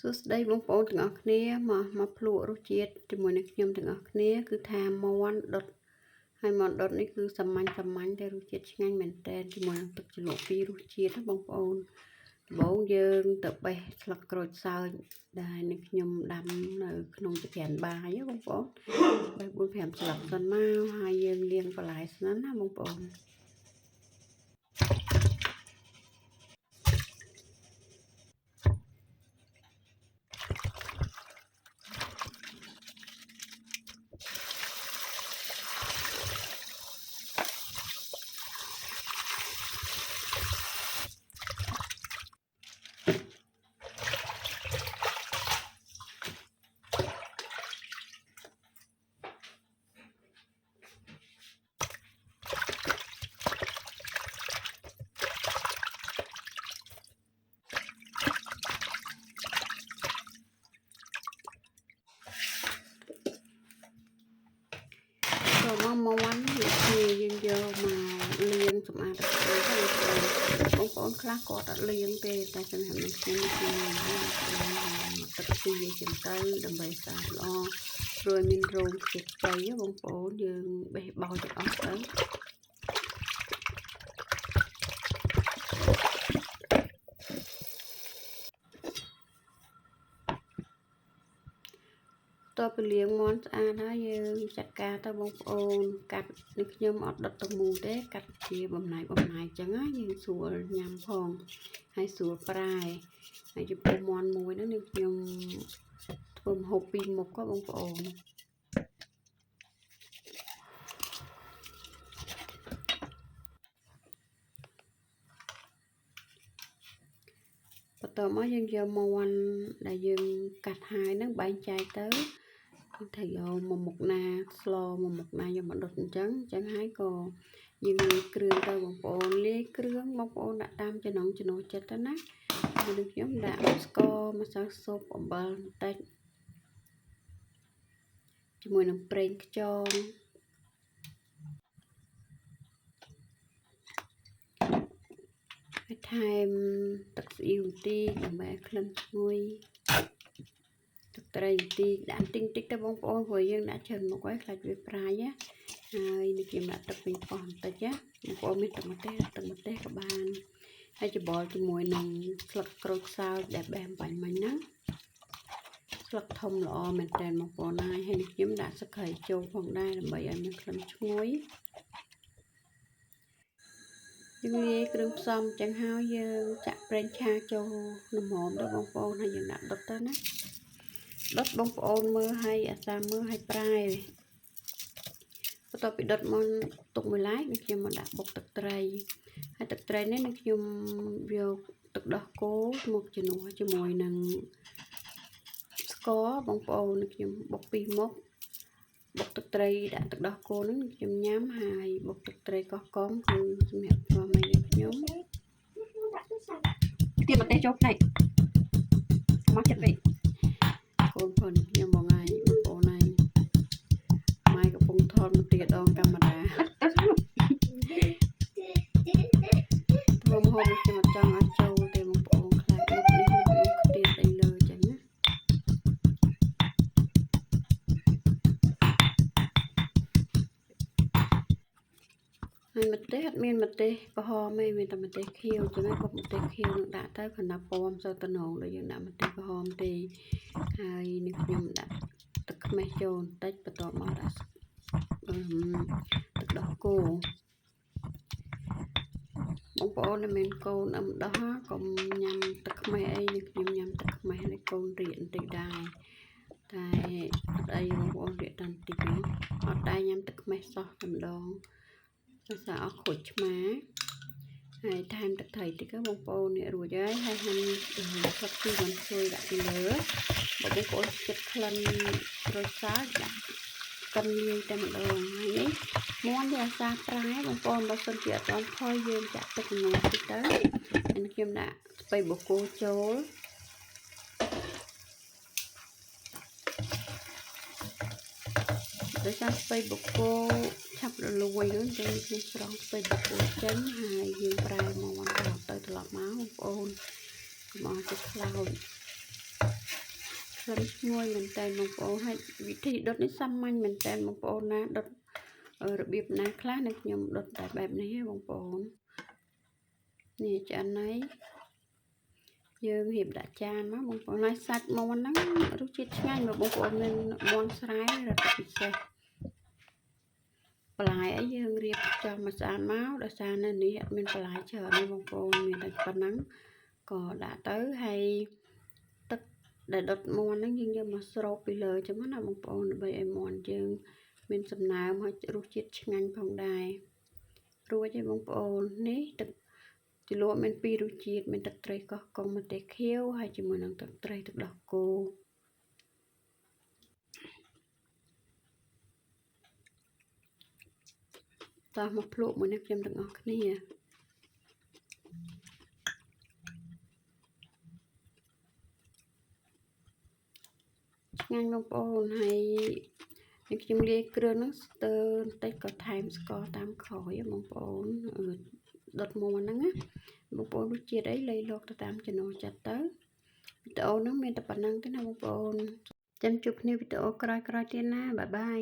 សួស្តីបងប្អូនទាំងអស់គ្នាមកភ្លក់រសជាតិជាមួយនឹងខ្ញុំទាំងអស់គ្នាគឺថាមាន់ដុតហើយមាន់ដុតនេះគឺសាមញ្ញតែរសជាតិឆ្ងាញ់មែនទែនជាមួយនឹងទឹកជ្រលក់ពីររសជាតិបងប្អូនដំបូងយើងទៅបេះស្លឹកក្រូចសើចដែលនឹងខ្ញុំដាំនៅក្នុងចក្រានបាយបងប្អូនបេះ 4-5 ស្លឹកសិនមកហើយយើងលាងបន្លែស្និនណាបងប្អូនចូលមកមាន់នេះយើងយកមកលាងសម្អាតទឹកត្រីបងប្អូនខ្លះគាត់អត់លាងទេតែសម្រាប់ខ្ញុំទឹកពីចឹងទៅដើម្បីស្អាតល្អព្រោះមានរោមខ្ទេចខ្ចីបងប្អូនយើងបេះបោចទាំងអស់ទៅតើពលាងមាន់ស្អាតហើយយើងចាត់ការទៅបងប្អូនកាត់នេះខ្ញុំអត់ដុតទៅមូលទេកាត់ជាបំណែកអញ្ចឹងណាយើងស្រួលញ៉ាំផងហើយស្រួលប្រែហើយចំពោះមាន់មួយហ្នឹងខ្ញុំធ្វើម្ហូបពីរមុខបងប្អូនបន្ទាប់មកយើងយកមាន់ដែលយើងកាត់ហើយហ្នឹងបែងចែកទៅត្រូវយកមួយមុខណាស្លមួយមុខណាយកមកដុតអញ្ចឹងហើយក៏យើងលាយគ្រឿងទៅបងប្អូនលាយគ្រឿងបងប្អូនដាក់តាមចំណង់ចំណូលចិត្តទៅណាហើយខ្ញុំដាក់ស្ករម្សៅស៊ុបអំបិលបន្តិចជាមួយនឹងប្រេងខ្យងហើយថែមទឹកស៊ីអ៊ីវបន្តិចដើម្បីក្លិនឈ្ងុយទឹកត្រីបន្តិចដាក់តិចទៅបងប្អូនព្រោះយើងដាក់ច្រើនមុខហើយខ្លាចវាប្រៃណាហើយនេះខ្ញុំដាក់ទឹកពីងប៉ោះបន្តិចណាបងប្អូនមានទឹកម្ទេសក៏បានហើយច្បល់ជាមួយនឹងស្លឹកក្រូចសើចដែលបេះបាញ់មិញណាស្លឹកធំល្អមែនតើបងប្អូនហើយនេះខ្ញុំដាក់ស្លឹកគ្រៃចូលផងដែរដើម្បីឲ្យមានក្លិនឈ្ងុយយើងលាយគ្រឿងផ្សំចឹងហើយយើងចាក់ប្រេងឆាចូលល្មមទៅបងប្អូនហើយយើងដាក់ដុតទៅណាដុតបងប្អូនមើលឲ្យអាសាមើលឲ្យប្រែបន្ទាប់ពីដុតមកទុកមួយឡែកនឹងខ្ញុំមកដាក់បុកទឹកត្រីហើយទឹកត្រីនេះនឹងខ្ញុំយកទឹកដោះគោមកជំនួសជាមួយនឹងស្ករបងប្អូននឹងខ្ញុំបុកពីរមុខបុកទឹកត្រីដាក់ទឹកដោះគោនឹងខ្ញុំញ៉ាំហើយបុកទឹកត្រីកោះកុំគឺសម្រាប់ធ្វើឲ្យខ្ញុំទៀបម្ទេសចូលផ្នែកមកចិត្តពេកកូនផងខ្ញុំបងហើយបងប្អូនហើយម៉ែកំពុងថតមកទៀតដងកាមេរ៉ាធ្វើម្ហូបនេះខ្ញុំអត់ចង់ឲ្យចូលទេបងប្អូនខ្លាចមុខនេះខ្ញុំខ្ទាតអីលើចឹងណាហើយម្ទេសអត់មានម្ទេសក្រហមទេមានតែម្ទេសខៀវចឹងណាក៏ម្ទេសខៀវនឹងដាក់ទៅខណៈពណ៌សូវតំណងដូចយើងដាក់ម្ទេសក្រហមទេហើយនេះខ្ញុំដាក់ទឹកខ្មេះចូលបន្តិចបន្ទាប់មកដាក់ទឹកដោះគោបងប្អូនដែលមានកូនអឹមដោះកុំញ៉ាំទឹកខ្មេះអីខ្ញុំញ៉ាំទឹកខ្មេះនេះកូនរៀកបន្តិចដែរតែអត់អីបងប្អូនរៀកតែបន្តិចអត់ដែរញ៉ាំទឹកខ្មេះសោះតែម្ដងភាសាអស់ខូចឆ្មាហើយថែមទឹកត្រីតិចបងប្អូននេះរួចហើយហាន់ស្លឹកជីមិនជួយដាក់ពីលើបងប្អូនចិត្តក្លិនក្រូចសើចដាក់កិនលាយតែម្ដងហើយនេះមាន់វាអាសាប្រែបងប្អូនបើសិនជាអត់បានផុយយើងចាក់ទឹកល្មមតិចទៅហើយខ្ញុំដាក់ស្ពៃបូកគោចូលដោយសារស្ពៃបូកគោឆាប់រលួយហ្នឹងចឹងខ្ញុំស្រង់ស្ពៃបូកគោចេញហើយយើងប្រែមាន់ត្រឡប់ទៅត្រឡប់មកបងប្អូនកុំឲ្យទឹកខ្លោច ក្លិនឈ្ងុយមែនតើបងប្អូនហើយវិធីដុតនេះសាមញ្ញមែនតើបងប្អូនណាដុតរបៀបណាខ្លះនឹងខ្ញុំដុតតែបែបនេះបងប្អូននេះឆ្អិនហើយយើងរៀបដាក់ចានមកបងប្អូនហើយសាច់មាន់ហ្នឹងរសជាតិឆ្ងាញ់មកបងប្អូនមានមាន់ស្រែរត់ពិសេសបន្លែអីយើងរៀបចំមកស្អាតមកដោយសារនៅនេះអត់មានបន្លែច្រើនទេបងប្អូនមានតែប៉ុណ្ណឹងក៏ដាក់ទៅហើយទឹកដែលដុតមាន់ហ្នឹងយើងយកមកស្រូបពីលើចឹងណាបងប្អូនដើម្បីឲ្យមាន់យើងមានសំណើមហើយរសជាតិឆ្ងាញ់ផងដែររួចហើយបងប្អូននេះទឹកជ្រលក់មានពីររសជាតិមានទឹកត្រីកោះកុងម្ទេសខៀវហើយជាមួយនឹងទឹកត្រីទឹកដោះគោតោះមកភ្លក់មួយនេះខ្ញុំទាំងអស់គ្នាឆ្ងាញ់បងប្អូនហើយខ្ញុំលាយគ្រឿងហ្នឹងស្ទើរបន្តិចក៏ថែមស្ករតាមក្រោយបងប្អូនដុតមាន់ហ្នឹងណាបងប្អូនរសជាតិអីលៃលកទៅតាមចំណូលចិត្តទៅវីដេអូហ្នឹងមានតែប៉ុណ្្នឹងទេណាបងប្អូនចាំជួបគ្នាវីដេអូក្រោយៗទៀតណាបាយបាយ